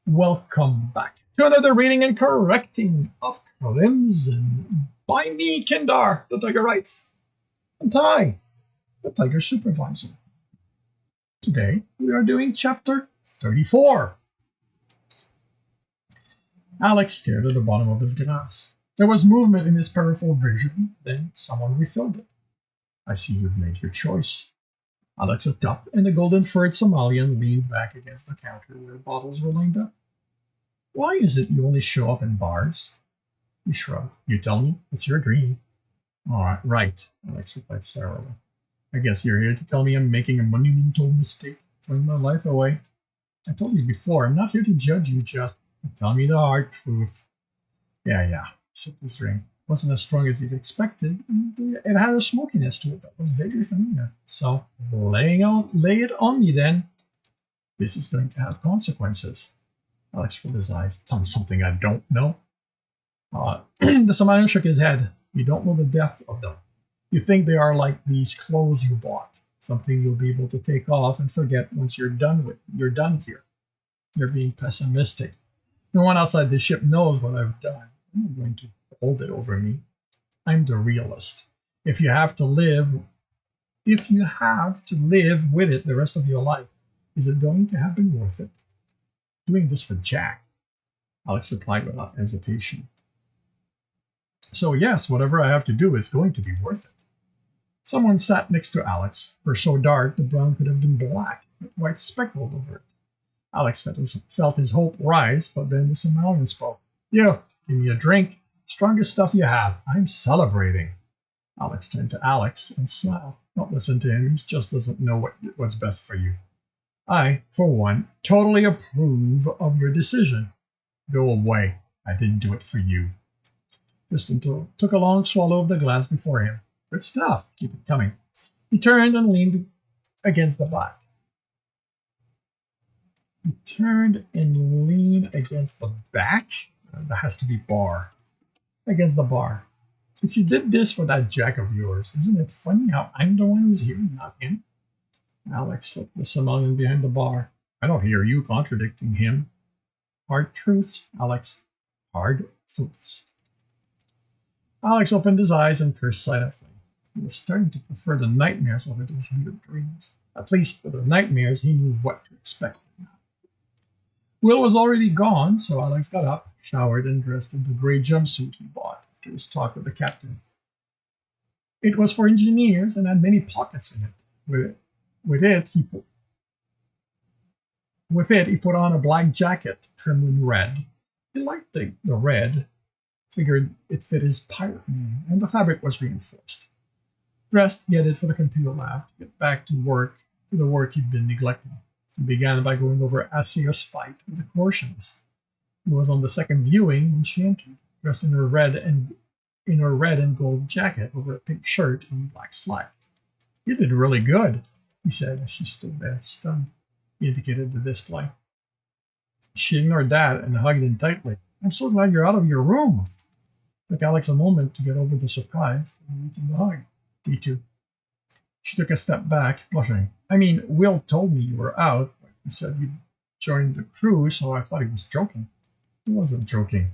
Welcome back to another reading and correcting of Crimson by me, Kindar, the Tiger Writes, and Ty, the Tiger Supervisor. Today we are doing chapter 34. Alex stared at the bottom of his glass. There was movement in his peripheral vision, then someone refilled it. I see you've made your choice. Alex looked up, and the golden-furred Somalian leaned back against the counter where bottles were lined up. Why is it you only show up in bars? He shrugged. You tell me, it's your dream. All right, right, Alex replied sourly. I guess you're here to tell me I'm making a monumental mistake, throwing my life away. I told you before, I'm not here to judge you, just tell me the hard truth. Yeah, sipped his drink. Wasn't as strong as he'd expected. It had a smokiness to it that was vaguely familiar. So, lay it on me then. This is going to have consequences. Alex rolled his eyes. Tell me something I don't know. The Somalian shook his head. You don't know the depth of them. You think they are like these clothes you bought, something you'll be able to take off and forget once you're done here. You're being pessimistic. No one outside the ship knows what I've done. I'm not going to hold it over me. I'm the realist. If you have to live with it the rest of your life, is it going to have been worth it? Doing this for Jack, Alex replied without hesitation. So yes, whatever I have to do is going to be worth it. Someone sat next to Alex. For so dark, the brown could have been black, with white speckled over it. Alex felt his hope rise, but then the Somalian spoke. You, give me a drink. Strongest stuff you have. I'm celebrating. Alex turned to Alex and smiled. Don't listen to him. He just doesn't know what's best for you. I, for one, totally approve of your decision. Go away. I didn't do it for you. Tristan took a long swallow of the glass before him. Good stuff. Keep it coming. He turned and leaned against the back. That has to be bar. Against the bar. If you did this for that Jack of yours, isn't it funny how I'm the one who's here, not him? Alex looked the Somalian behind the bar. I don't hear you contradicting him. Hard truths, Alex. Hard truths. Alex opened his eyes and cursed silently. He was starting to prefer the nightmares over those weird dreams. At least for the nightmares, he knew what to expect. Will was already gone, so Alex got up, showered, and dressed in the gray jumpsuit he bought after his talk with the captain. It was for engineers and had many pockets in it. With it, he put on a black jacket trimmed in red. He liked the red, figured it fit his pirate name, and the fabric was reinforced. Dressed, he headed for the computer lab to get back to the work he'd been neglecting. He began by going over Asir's fight with the coercionist. He was on the second viewing when she entered, dressed in her red and gold jacket over a pink shirt and black slack. You did really good, he said as she stood there, stunned. He indicated the display. She ignored that and hugged him tightly. I'm so glad you're out of your room. It took Alex a moment to get over the surprise and reaching the hug. Me too. She took a step back, blushing. I mean, Will told me you were out, but he said you'd joined the crew, so I thought he was joking. He wasn't joking.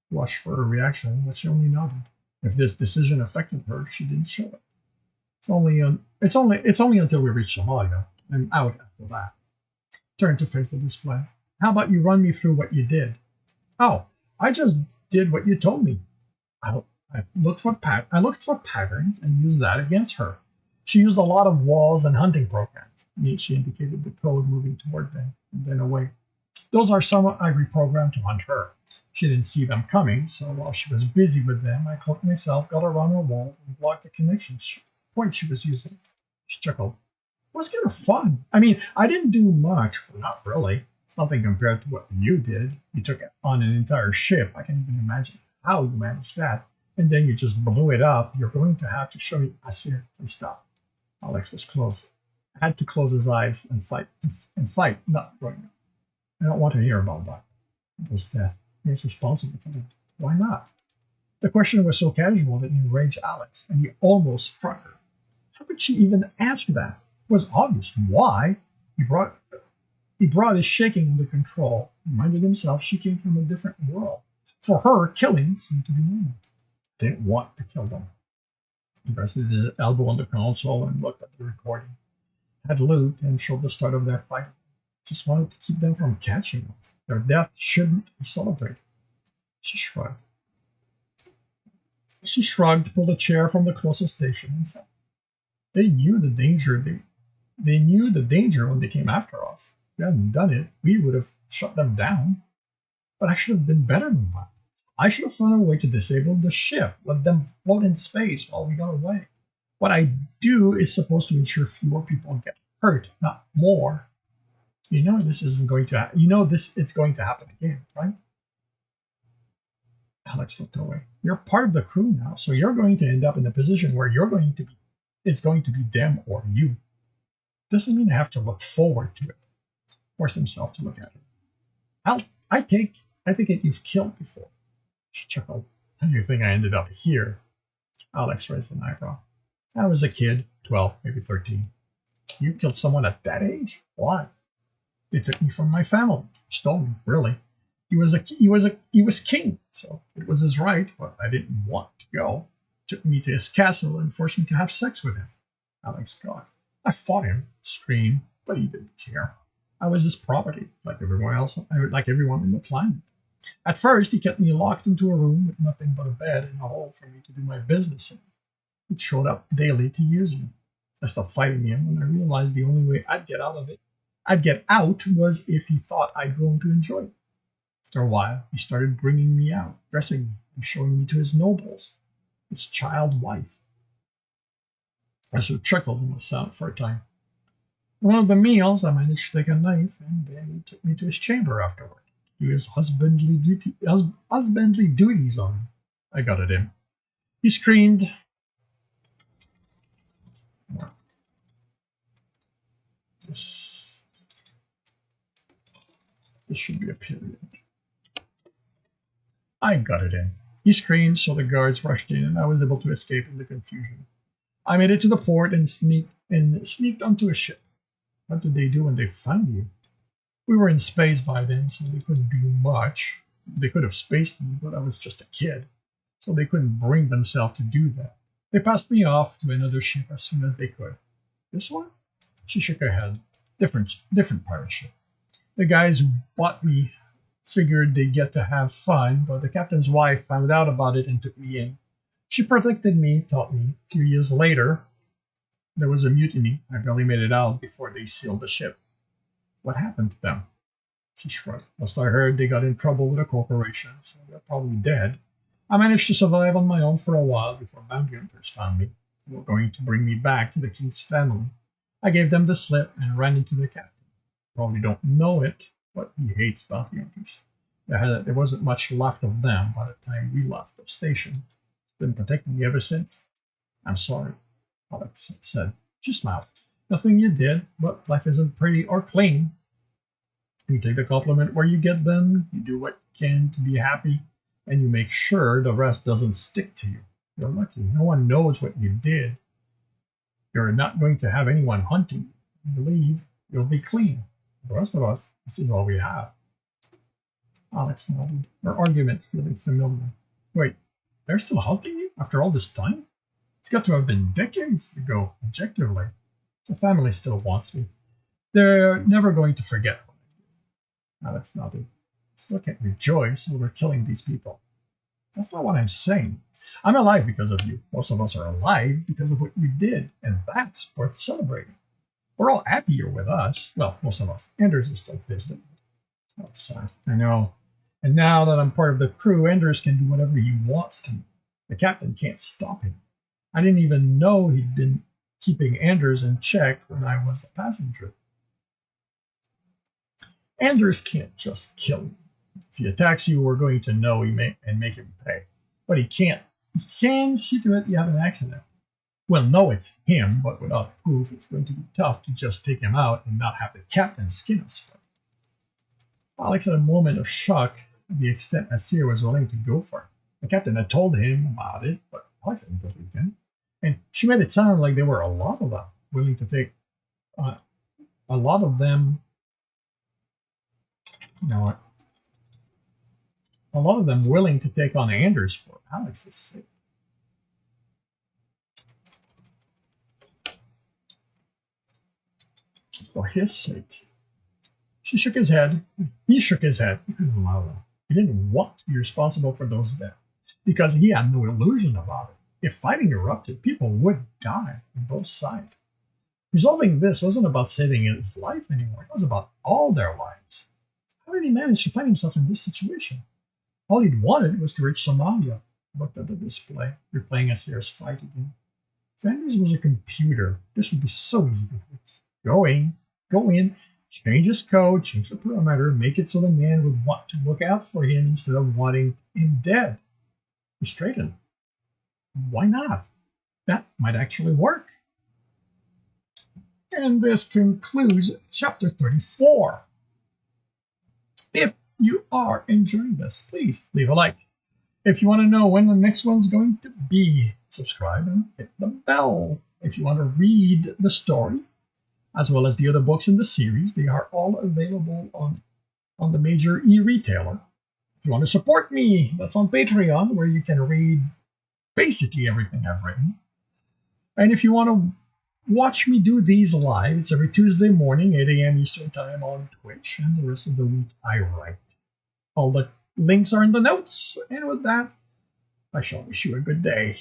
He watched for her reaction, but she only nodded. If this decision affected her, she didn't show it. It's only until we reach Somalia. I'm out after that. Turned to face the display. How about you run me through what you did? Oh, I just did what you told me. I looked for patterns and used that against her. She used a lot of walls and hunting programs. She indicated the code moving toward them and then away. Those are some I reprogrammed to hunt her. She didn't see them coming, so while she was busy with them, I cloaked myself, got around her wall, and blocked the connection point she was using. She chuckled. It was kind of fun. I mean, I didn't do much, but not really. It's nothing compared to what you did. You took on an entire ship. I can't even imagine how you managed that. And then you just blew it up. You're going to have to show me. Asir, please stop. Alex was close. I had to close his eyes and fight, not throwing up. I don't want to hear about that. It was death. He was responsible for them. Why not? The question was so casual that it enraged Alex, and he almost struck her. How could she even ask that? It was obvious. Why? He brought He brought his shaking under control, reminded himself she came from a different world. For her, killing seemed to be normal. Didn't want to kill them. He rested his elbow on the console and looked at the recording. Had looped and showed the start of their fight. Just wanted to keep them from catching us. Their death shouldn't be celebrated. She shrugged. She shrugged, pulled a chair from the closest station, and said, "They knew the danger. They knew the danger when they came after us. If we hadn't done it, we would have shut them down. But I should have been better than that. I should have found a way to disable the ship, let them float in space while we got away. What I do is supposed to ensure fewer people get hurt, not more. You know this isn't going to. It's going to happen again, right?" Alex looked away. "You're part of the crew now, so you're going to end up in a position where it's going to be them or you. Doesn't mean I have to look forward to it." Forced himself to look at her. I take it you've killed before." She chuckled. "How do you think I ended up here?" Alex raised an eyebrow. "I was a kid, 12, maybe 13. You killed someone at that age? Why?" "They took me from my family. Stole me, really. He was king, so it was his right, but I didn't want to go. Took me to his castle and forced me to have sex with him." Alex gawked. "I fought him, screamed, but he didn't care. I was his property, like everyone else, like everyone on the planet. At first, he kept me locked into a room with nothing but a bed and a hole for me to do my business in. He showed up daily to use me. I stopped fighting him when I realized the only way I'd get out was if he thought I'd grown to enjoy it. After a while, he started bringing me out, dressing me, and showing me to his nobles, his child wife." Esther chuckled and was silent for a time. "One of the meals, I managed to take a knife, and then he took me to his chamber afterward. To do his husbandly duties on me. I got at him. He screamed. This should be a period. I gutted him. He screamed, so the guards rushed in, and I was able to escape in the confusion. I made it to the port and sneaked onto a ship. What did they do when they found you?" "We were in space by then, so they couldn't do much. They could have spaced me, but I was just a kid, so they couldn't bring themselves to do that. They passed me off to another ship as soon as they could." "This one?" She shook her head. Different pirate ship. The guys who bought me figured they'd get to have fun, but the captain's wife found out about it and took me in. She protected me, taught me. A few years later, there was a mutiny. I barely made it out before they sealed the ship." "What happened to them?" She shrugged. "Last I heard, they got in trouble with a corporation, so they're probably dead. I managed to survive on my own for a while before bounty hunters found me. They were going to bring me back to the king's family. I gave them the slip and ran into the captain. Probably don't know it, but he hates bounty hunters. There wasn't much left of them by the time we left the station. Been protecting me ever since." "I'm sorry," Alex said. She smiled. "Nothing you did, but life isn't pretty or clean. You take the compliment where you get them, you do what you can to be happy, and you make sure the rest doesn't stick to you. You're lucky. No one knows what you did. You're not going to have anyone hunting you. When you leave, you'll be clean. The rest of us, this is all we have." Alex nodded, her argument feeling familiar. "Wait, they're still hunting you after all this time? It's got to have been decades ago, objectively. The family still wants me. They're never going to forget what I did." Alex nodded. "Still can't rejoice over killing these people." "That's not what I'm saying. I'm alive because of you. Most of us are alive because of what you did, and that's worth celebrating. We're all happy you're with us. Well, most of us. Anders is still pissed at me." That's sad. "I know. And now that I'm part of the crew, Anders can do whatever he wants to me. The captain can't stop him. I didn't even know he'd been keeping Anders in check when I was a passenger. Anders can't just kill you. If he attacks you, we're going to know and make him pay. But he can't. He can see to it you have an accident. We'll know it's him, but without proof, it's going to be tough to just take him out and not have the captain skin us for it." Alex had a moment of shock at the extent Asir was willing to go for it. The captain had told him about it, but Alex didn't believe him. And she made it sound like there were a lot of them willing to take a lot of them You know what? A lot of them willing to take on Anders for Alex's sake. For his sake. She shook his head. He shook his head. He couldn't allow that. He didn't want to be responsible for those deaths because he had no illusion about it. If fighting erupted, people would die on both sides. Resolving this wasn't about saving his life anymore. It was about all their lives. How did he manage to find himself in this situation? All he'd wanted was to reach Somalia. Looked at the display, replaying a Sears fight again. If Anders was a computer, this would be so easy to fix. Go in, change his code, change the parameter, make it so the man would want to look out for him instead of wanting him dead. Frustrated. Why not? That might actually work. And this concludes chapter 34. If you are enjoying this, please leave a like. If you want to know when the next one's going to be, subscribe and hit the bell. If you want to read the story, as well as the other books in the series, they are all available on the major e-retailer. If you want to support me, that's on Patreon, where you can read basically everything I've written. And if you want to watch me do these live, it's every Tuesday morning, 8 a.m. Eastern Time on Twitch, and the rest of the week I write. All the links are in the notes, and with that, I shall wish you a good day.